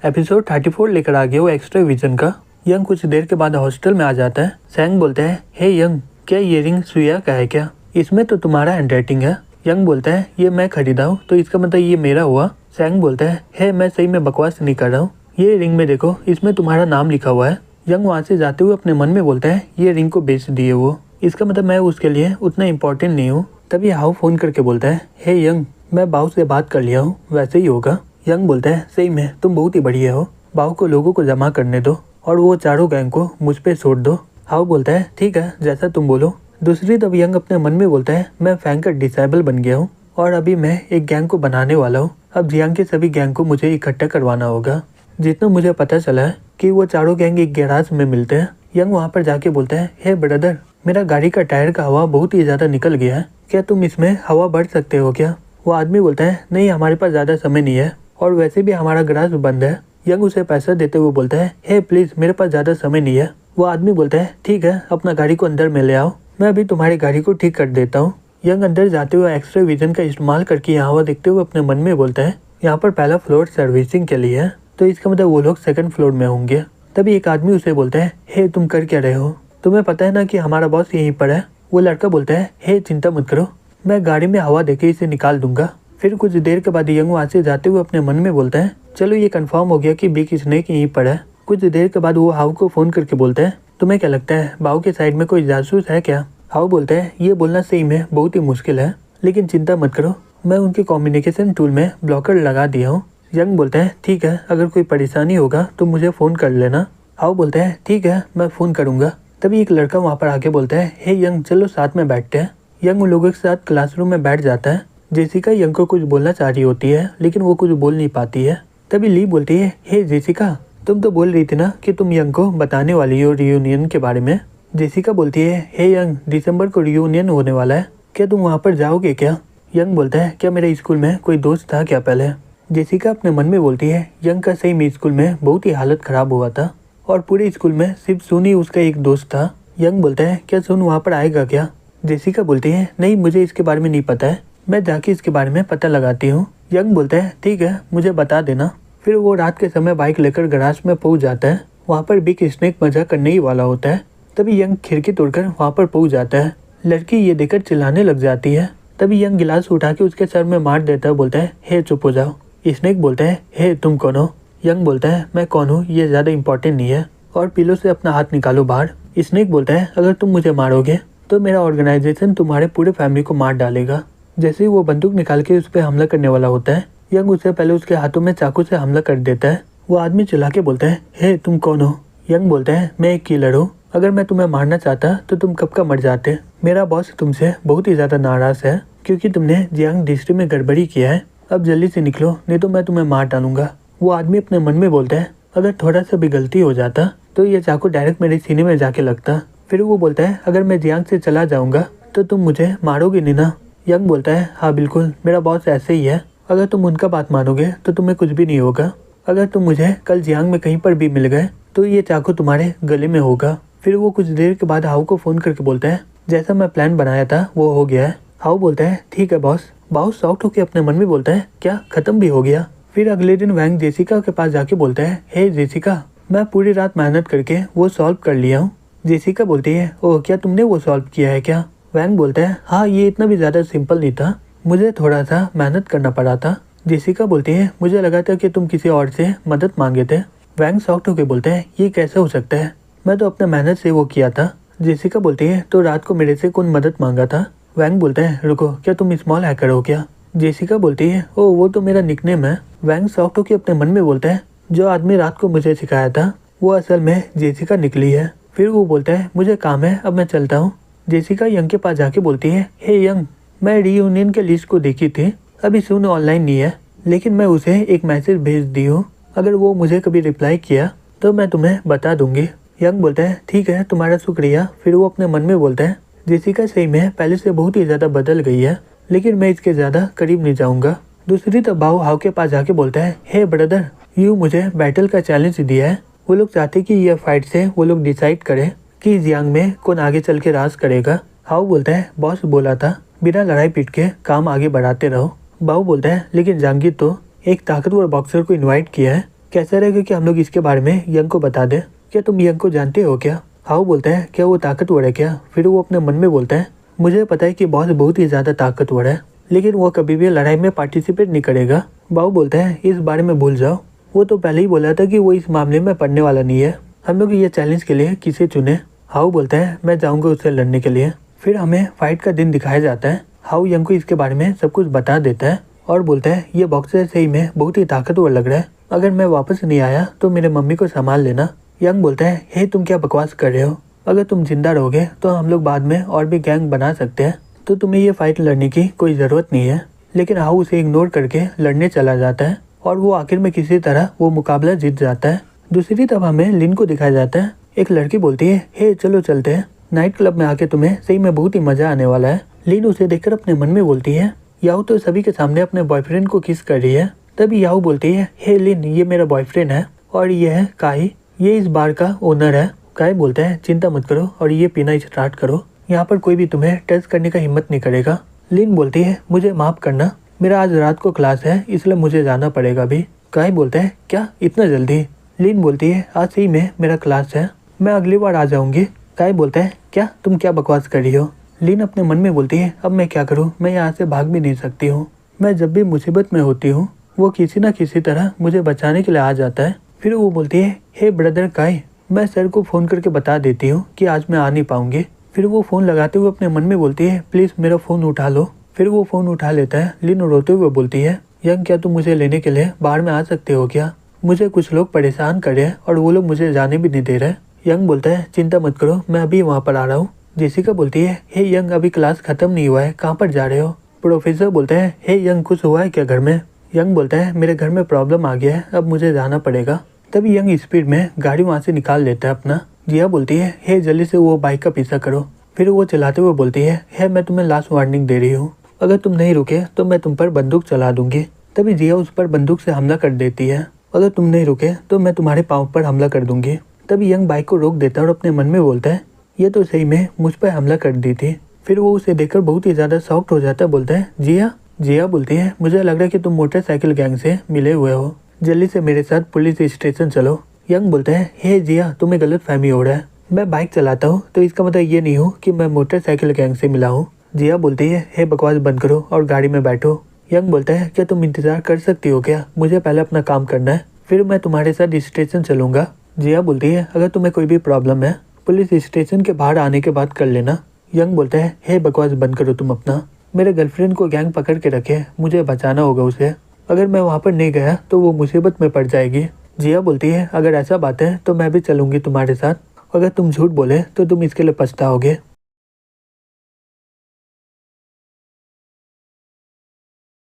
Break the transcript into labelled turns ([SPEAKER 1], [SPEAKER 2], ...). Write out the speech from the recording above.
[SPEAKER 1] Episode 34 लेकर आ गया वो एक्स्ट्रा विजन का। यंग कुछ देर के बाद हॉस्टल में आ जाता है। सैंग बोलता है, हे यंग, क्या ये रिंग सुया का है क्या? इसमें तो तुम्हारा हैंडराइटिंग है। यंग बोलता है, ये मैं खरीदा हूँ तो इसका मतलब ये मेरा हुआ। सैंग बोलता है, हे मैं सही में बकवास नहीं कर रहा हूँ, ये रिंग में देखो, इसमें तुम्हारा नाम लिखा हुआ है। यंग वहाँ से जाते हुए अपने मन में बोलता है, ये रिंग को बेच दिए वो, इसका मतलब मैं उसके लिए उतना इम्पोर्टेंट नहीं हूँ। तभी हाउ फोन करके बोलता है, हे यंग, मैं बाऊ से बात कर लिया हूँ, वैसे ही होगा। यंग बोलता है, सही में तुम बहुत ही बढ़िया हो, बाऊ को लोगों को जमा करने दो और वो चारों गैंग को मुझ पे छोड़ दो। हाउ बोलता है, ठीक है, जैसा तुम बोलो। दूसरी तरफ यंग अपने मन में बोलता है, मैं फैंग का डिसेबल बन गया हूँ और अभी मैं एक गैंग को बनाने वाला हूँ। अब जियांग के सभी गैंग को मुझे इकट्ठा करवाना होगा। जितना मुझे पता चला है कि वो चारों गैंग एक गैराज में मिलते हैं। यंग वहाँ पर जाके बोलता है, हे ब्रदर, मेरा गाड़ी का टायर का हवा बहुत ही ज़्यादा निकल गया है, क्या तुम इसमें हवा भर सकते हो क्या? वो आदमी बोलता है, नहीं, हमारे पास ज़्यादा समय नहीं है और वैसे भी हमारा गैराज बंद है। यंग उसे पैसा देते हुए बोलता है, हे प्लीज़, मेरे पास ज़्यादा समय नहीं है। वो आदमी बोलता है, ठीक है, अपना गाड़ी को अंदर में ले आओ, मैं अभी तुम्हारी गाड़ी को ठीक कर देता हूँ। यंग अंदर जाते हुए एक्स्ट्रा विजन का इस्तेमाल करके यहाँ हवा देखते हुए अपने मन में बोलता है, यहाँ पर पहला फ्लोर सर्विसिंग के लिए है, तो इसका मतलब वो लोग सेकंड फ्लोर में होंगे। तभी एक आदमी उसे बोलता है, हे तुम कर क्या रहे हो? तुम्हें पता है ना कि हमारा बॉस यहीं पर है। वो लड़का बोलता है, हे चिंता मत करो, मैं गाड़ी में हवा देके इसे निकाल दूंगा। फिर कुछ देर के बाद यंग वहाँ से जाते हुए अपने मन में बोलता है, चलो ये कंफर्म हो गया कि बिग स्नेक यहीं पर है। कुछ देर के बाद वो हाउ को फोन करके बोलता है, तुम्हें क्या लगता है बाऊ के साइड में कोई जासूस है क्या? हाउ बोलता है, ये बोलना सही में बहुत ही मुश्किल है, लेकिन चिंता मत करो, मैं उनके कम्युनिकेशन टूल में ब्लॉकर लगा दिया हूँ। यंग बोलता है, ठीक है, अगर कोई परेशानी होगा तो मुझे फ़ोन कर लेना। हाउ बोलता है, ठीक है, मैं फ़ोन करूँगा। तभी एक लड़का वहाँ पर आके बोलता है, हे यंग, चलो साथ में बैठते हैं। यंग उन लोगों के साथ क्लासरूम में बैठ जाता है। जेसिका यंग को कुछ बोलना चाह रही होती है, लेकिन वो कुछ बोल नहीं पाती है। तभी ली बोलती है, हे जेसिका, तुम तो बोल रही थी ना कि तुम यंग को बताने वाली हो रियूनियन के बारे में। जेसिका बोलती है, हे यंग, दिसंबर को रियूनियन होने वाला है, क्या तुम वहाँ पर जाओगे क्या? यंग बोलता है, क्या मेरे स्कूल में कोई दोस्त था क्या पहले? जेसिका अपने मन में बोलती है, यंग का सही में स्कूल में बहुत ही हालत ख़राब हुआ था और पूरे स्कूल में सिर्फ सुन ही उसका एक दोस्त था। यंग बोलता है, क्या सुन वहाँ पर आएगा क्या? जेसिका बोलती है, नहीं, मुझे इसके बारे में नहीं पता है, मैं जाके इसके बारे में पता लगाती हूँ। यंग बोलता है, ठीक है, मुझे बता देना। फिर वो रात के समय बाइक लेकर गैराज में पहुँच जाता है। वहाँ पर बिग स्नेक मजा करने ही वाला होता है। तभी यंग खिड़की तोड़कर वहाँ पर पहुँच जाता है। लड़की ये देखकर चिल्लाने लग जाती है। तभी यंग गिलास उठा के उसके सर में मार देता है, बोलता है, हे चुप हो जाओ। स्नेक बोलता है, हे तुम कौन हो? यंग बोलता है, मैं कौन हूँ ये ज़्यादा इम्पोर्टेंट नहीं है, और पिलो से अपना हाथ निकालो बाहर। स्नेक बोलता है, अगर तुम मुझे मारोगे तो मेरा ऑर्गेनाइजेशन तुम्हारे पूरे फैमिली को मार डालेगा। जैसे ही वो बंदूक निकाल के उस पर हमला करने वाला होता है, यंग उससे पहले उसके हाथों में चाकू से हमला कर देता है। वो आदमी चिल्ला के बोलता है, हे तुम कौन हो? यंग बोलता है, मैं एक किलर हूँ, अगर मैं तुम्हें मारना चाहता तो तुम कब का मर जाते। मेरा बॉस तुमसे बहुत ही ज़्यादा नाराज़ है क्योंकि तुमने जियांग डिस्ट्रिक्ट में गड़बड़ी किया है। अब जल्दी से निकलो, नहीं तो मैं तुम्हें मार डालूंगा। वो आदमी अपने मन में बोलता है, अगर थोड़ा सा भी गलती हो जाता तो ये चाकू डायरेक्ट मेरे सीने में जाके लगता। फिर वो बोलता है, अगर मैं जियांग से चला जाऊंगा तो तुम मुझे मारोगे नहीं ना? यंग बोलता है, हाँ बिल्कुल, मेरा बॉस ऐसे ही है, अगर तुम उनका बात मानोगे तो तुम्हें कुछ भी नहीं होगा। अगर तुम मुझे कल जियांग में कहीं पर भी मिल गए तो ये चाकू तुम्हारे गले में होगा। फिर वो कुछ देर के बाद हाउ को फ़ोन करके बोलता है, जैसा मैं प्लान बनाया था वो हो गया है। हाउ बोलता है, ठीक है बॉस। बॉस शॉक्ड होकर अपने मन में बोलता है, क्या खत्म भी हो गया? फिर अगले दिन वैंग जेसिका के पास जाके बोलता है, हे जेसिका, मैं पूरी रात मेहनत करके वो सॉल्व कर लिया हूँ। जेसिका बोलती है, ओह, क्या तुमने वो सॉल्व किया है क्या? वैंग बोलता है, हाँ, ये इतना भी ज़्यादा सिंपल नहीं था, मुझे थोड़ा सा मेहनत करना पड़ा था। जेसिका बोलती है, मुझे लगा था कि तुम किसी और से मदद मांगे थे। वैंग शॉक्ड होकर बोलता है, ये कैसे हो सकता है, मैं तो अपने मेहनत से वो किया था। जेसिका बोलती है, तो रात को मेरे से कौन मदद मांगा था? वैंग बोलता है, रुको, क्या तुम स्मॉल हैकर हो क्या? जेसिका बोलती है, ओह, वो तो मेरा निकनेम है। वैंग शॉक्ड होकर अपने मन में बोलता है, जो आदमी रात को मुझे सिखाया था वो असल में जेसिका निकली है। फिर वो बोलता है, मुझे काम है, अब मैं चलता हूँ। जेसिका यंग के पास जाके बोलती है, हे यंग, मैं रियूनियन के लिस्ट को देखी थी, अभी सुन ऑनलाइन नहीं है, लेकिन मैं उसे एक मैसेज भेज दी हूँ, अगर वो मुझे कभी रिप्लाई किया तो मैं तुम्हें बता दूंगी। यंग बोलता है, ठीक है, तुम्हारा शुक्रिया। फिर वो अपने मन में बोलता है, जेसिका सही में पहले से बहुत ही ज़्यादा बदल गई है, लेकिन मैं इसके ज़्यादा करीब नहीं जाऊँगा। दूसरी तरफ बाऊ हाउ के पास जाके बोलता है, हे ब्रदर, यू मुझे बैटल का चैलेंज दिया है। वो लोग चाहते कि यह फाइट से वो लोग डिसाइड करें कि जियांग में कौन आगे चल के राज करेगा। हाउ बोलता है, बॉस बोला था बिना लड़ाई पीट के काम आगे बढ़ाते रहो। बाऊ बोलता है, लेकिन जहांगीर तो एक ताकतवर बॉक्सर को इनवाइट किया है, कैसा रहेगा कि हम लोग इसके बारे में यंग को बता दें? क्या तुम यंग को जानते हो क्या? हाउ बोलता है क्या वो ताकतवर है क्या? फिर वो अपने मन में बोलता है मुझे पता है कि बॉस बहुत ही ज़्यादा ताकतवर है, लेकिन वो कभी भी लड़ाई में पार्टिसिपेट नहीं करेगा। बाऊ बोलता है इस बारे में भूल जाओ, वो तो पहले ही बोला था कि वो इस मामले में पढ़ने वाला नहीं है। हम लोग ये चैलेंज के लिए किसे चुने? हाउ बोलता है मैं जाऊँगा उससे लड़ने के लिए। फिर हमें फाइट का दिन दिखाया जाता है। हाउ यंग को इसके बारे में सब कुछ बता देता है और बोलता है ये बॉक्सर सही में बहुत ही ताकतवर लग रहा है, अगर मैं वापस नहीं आया तो मेरे मम्मी को संभाल लेना। यंग बोलता है हे तुम क्या बकवास कर रहे हो, अगर तुम जिंदा रहोगे तो हम लोग बाद में और भी गैंग बना सकते हैं, तो तुम्हें ये फाइट लड़ने की कोई ज़रूरत नहीं है। लेकिन हाउ उसे इग्नोर करके लड़ने चला जाता है और वो आखिर में किसी तरह वो मुकाबला जीत जाता है। दूसरी तरफ हमें लिन को दिखाया जाता है। एक लड़की बोलती है हे चलो चलते हैं, नाइट क्लब में आके तुम्हें सही में बहुत ही मजा आने वाला है। लिन उसे देखकर अपने मन में बोलती है याहू तो सभी के सामने अपने बॉयफ्रेंड को किस कर रही है। तभी याहू बोलती है हे लिन ये मेरा बॉयफ्रेंड है और ये है काई, ये इस बार का ओनर है। काई बोलता है चिंता मत करो और ये पीना स्टार्ट करो, यहाँ पर कोई भी तुम्हें टच करने का हिम्मत नहीं करेगा। लिन बोलती है मुझे माफ करना, मेरा आज रात को क्लास है इसलिए मुझे जाना पड़ेगा अभी। काई बोलता है क्या इतना जल्दी? लिन बोलती है आज सही में मेरा क्लास है, मैं अगली बार आ जाऊंगी। काई बोलता है क्या तुम क्या बकवास कर रही हो? लिन अपने मन में बोलती है अब मैं क्या करूं, मैं यहाँ से भाग भी नहीं सकती हूँ, मैं जब भी मुसीबत में होती हूँ वो किसी न किसी तरह मुझे बचाने के लिए आ जाता है। फिर वो बोलती है हे ब्रदर काई, मैं सर को फ़ोन करके बता देती हूँ कि आज मैं आ नहीं पाऊंगी। फिर वो फ़ोन लगाते हुए अपने मन में बोलती है प्लीज़ मेरा फ़ोन उठा लो। फिर वो फ़ोन उठा लेता है। लिन रोते हुए बोलती है यंग क्या तुम मुझे लेने के लिए बाहर में आ सकते हो क्या? मुझे कुछ लोग परेशान कर रहे हैं और वो लोग मुझे जाने भी नहीं दे रहे। यंग बोलता है चिंता मत करो मैं अभी वहाँ पर आ रहा हूँ। जेसिका बोलती है हे यंग अभी क्लास खत्म नहीं हुआ है, कहाँ पर जा रहे हो? प्रोफेसर बोलता है हे यंग कुछ हुआ है क्या घर में? यंग बोलता है मेरे घर में प्रॉब्लम आ गया है, अब मुझे जाना पड़ेगा। तभी यंग स्पीड में गाड़ी वहाँ से निकाल लेता है अपना। जिया बोलती है हे जल्दी से वो बाइक का पीछा करो। फिर वो चलाते हुए बोलती है मैं तुम्हें लास्ट वार्निंग दे रही हूँ, अगर तुम नहीं रुके तो मैं तुम पर बंदूक चला दूंगी। तभी जिया उस पर बंदूक से हमला कर देती है, अगर तुम नहीं रुके तो मैं तुम्हारे पाँव पर हमला कर दूंगी। तभी यंग बाइक को रोक देता है और अपने मन में बोलता है ये तो सही में मुझ पर हमला कर दी थी। फिर वो उसे देखकर बहुत ही ज़्यादा शॉक्ड हो जाता है, बोलता है जिया। जिया बोलती है मुझे लग रहा है कि तुम मोटरसाइकिल गैंग से मिले हुए हो, जल्दी से मेरे साथ पुलिस स्टेशन चलो। यंग बोलता है हे जिया तुम्हें गलत फहमी हो रहा है, मैं बाइक चलाता हूँ तो इसका मतलब ये नहीं हो कि मैं मोटरसाइकिल गैंग से मिला हूँ। जिया बोलती है हे बकवास बंद करो और गाड़ी में बैठो। यंग बोलता है क्या तुम इंतजार कर सकती हो क्या, मुझे पहले अपना काम करना है, फिर मैं तुम्हारे साथ स्टेशन चलूंगा। जिया बोलती है अगर तुम्हें कोई भी प्रॉब्लम है पुलिस स्टेशन के बाहर आने के बाद कर लेना। यंग बोलता है हे बकवास बंद करो तुम अपना, मेरे गर्लफ्रेंड को गैंग पकड़ के रखे, मुझे बचाना होगा उसे, अगर मैं वहाँ पर नहीं गया तो वो मुसीबत में पड़ जाएगी। जिया बोलती है अगर ऐसा बात है तो मैं भी चलूंगी तुम्हारे साथ, अगर तुम झूठ बोले तो तुम इसके लिए पछताओगे।